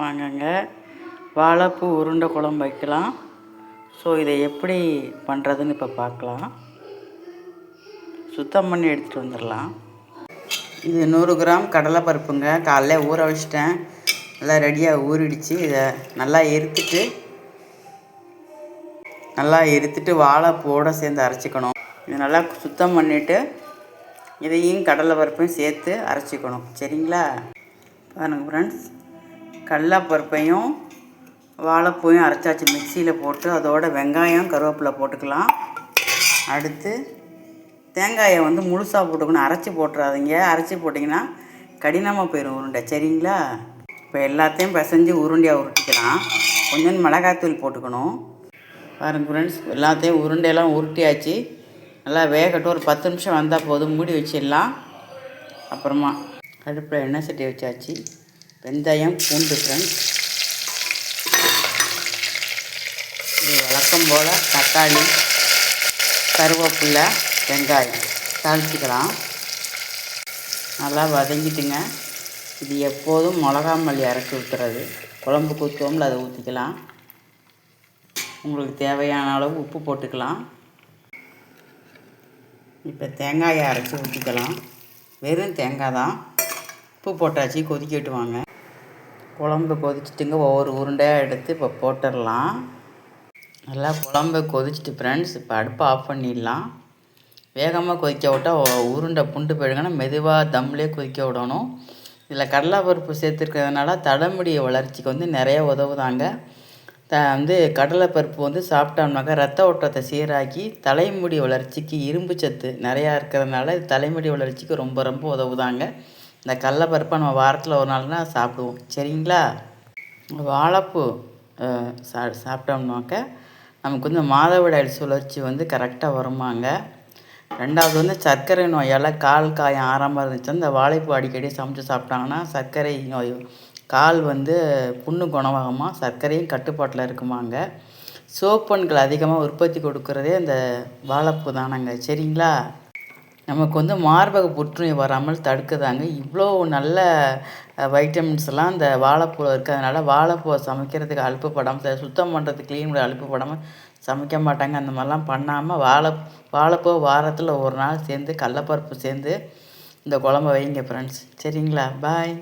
வாங்கங்க, வாழைப்பூ உருண்டை குழம்பு வைக்கலாம். ஸோ இதை எப்படி பண்ணுறதுன்னு இப்போ பார்க்கலாம். சுத்தம் பண்ணி எடுத்துகிட்டு வந்துடலாம். இது 100 கிராம் கடலைப்பருப்புங்க. காலைல ஊற வச்சிட்டேன், நல்லா ரெடியாக ஊறிடுச்சு. இதை நல்லா எரித்துட்டு வாழைப்பூவோடு சேர்ந்து அரைச்சிக்கணும். இதை நல்லா சுத்தம் பண்ணிவிட்டு இதையும் கடலைப்பருப்பையும் சேர்த்து அரைச்சிக்கணும். சரிங்களா? பாருங்கள் ஃப்ரெண்ட்ஸ், கடலைப்பருப்பையும் வாழைப்பூவையும் அரைச்சாச்சு. மிக்சியில் போட்டு அதோட வெங்காயம் கருவேப்பிலை போட்டுக்கலாம். அடுத்து தேங்காயை முழுசாக போட்டுக்கணும், அரைச்சி போட்டுறாதீங்க. அரைச்சி போட்டிங்கன்னா கடினமாக போயிடும் உருண்டை. சரிங்களா? இப்போ எல்லாத்தையும் பிசைஞ்சு உருண்டையாக உருட்டிக்கலாம். கொஞ்சம் மிளகாய்த்தூள் போட்டுக்கணும். பாருங்கள் ஃப்ரெண்ட்ஸ், எல்லாத்தையும் உருண்டையெல்லாம் உருட்டியாச்சு. நல்லா வேகட்டும். ஒரு 10 நிமிஷம் வந்தால் போதும். மூடி வச்சிடலாம். அப்புறமா அடுப்பில் எண்ணெய் சட்டி வச்சாச்சு. வெந்தயம், பூண்டு ஃப்ரெண்ட்ஸ், இது வழக்கம் போல் தக்காளி, கருவேப்பிலை, வெங்காயம் தாளிச்சிக்கலாம். நல்லா வதங்கிட்டுங்க. இது எப்போதும் மிளகா மல்லி அரைச்சி ஊற்றுறது. குழம்புக்கு ஊற்றுவோம்ல, அதை ஊற்றிக்கலாம். உங்களுக்கு தேவையான அளவு உப்பு போட்டுக்கலாம். இப்போ தேங்காயை அரைச்சி ஊற்றிக்கலாம். வெறும் தேங்காய் தான். உப்பு போட்டாச்சு. கொதிக்கிட்டு வாங்க. குழம்பு கொதிச்சிட்டுங்க. ஒவ்வொரு உருண்டையாக எடுத்து இப்போ போட்டுடலாம். நல்லா குழம்பு கொதிச்சிட்டு ஃப்ரெண்ட்ஸ், இப்போ அடுப்பை ஆஃப் பண்ணிடலாம். வேகமாக கொதிக்க விட்டால் உருண்டை புண்டு போயிடுங்கன்னா மெதுவாக தம்லேயே கொதிக்க விடணும். இதில் கடலைப்பருப்பு சேர்த்துருக்கிறதுனால தலைமுடி வளர்ச்சிக்கு நிறைய உதவுதாங்க. கடலைப்பருப்பு சாப்பிட்டோம்னாக்கா ரத்த ஓட்டத்தை சீராக்கி தலைமுடி வளர்ச்சிக்கு இரும்பு சத்து நிறையா இருக்கிறதுனால இது தலைமுடி வளர்ச்சிக்கு ரொம்ப ரொம்ப உதவுதாங்க. இந்த கடலைப்பருப்பை நம்ம வாரத்தில் ஒரு நாள்னா சாப்பிடுவோம். சரிங்களா? வாழைப்பூ சாப்பிட்டோம்னாக்க நமக்கு மாதவிடாய் சுழற்சி கரெக்டாக வருமாங்க. ரெண்டாவது சர்க்கரை நோயால் கால் காயம் ஆறாமல் இருந்துச்சுன்னா இந்த வாழைப்பூ அடிக்கடி சமைச்சு சாப்பிட்டாங்கன்னா சர்க்கரை நோய் கால் புண்ணு குணமாகுமா, சர்க்கரையும் கட்டுப்பாட்டில் இருக்குமாங்க. சோப்பன்கள் அதிகமாக உற்பத்தி கொடுக்குறதே இந்த வாழைப்பூ தானங்க. சரிங்களா? நமக்கு மார்பக புற்றுநோய் வராமல் தடுக்குதாங்க. இவ்வளோ நல்ல வைட்டமின்ஸ்லாம் இந்த வாழைப்பூவில் இருக்கிறதுனால வாழைப்பூவை சமைக்கிறதுக்கு அலுப்புப்படாமல், சுத்தம் பண்ணுறதுக்கு க்ளீன் பண்ண அலுப்புப்படாமல் சமைக்க மாட்டாங்க. அந்த மாதிரிலாம் பண்ணாமல் வாழைப்பூ வாரத்தில் ஒரு நாள் சேர்ந்து கடலைப்பருப்பு சேர்ந்து இந்த குழம்பு வைங்க ஃப்ரெண்ட்ஸ். சரிங்களா? பாய்.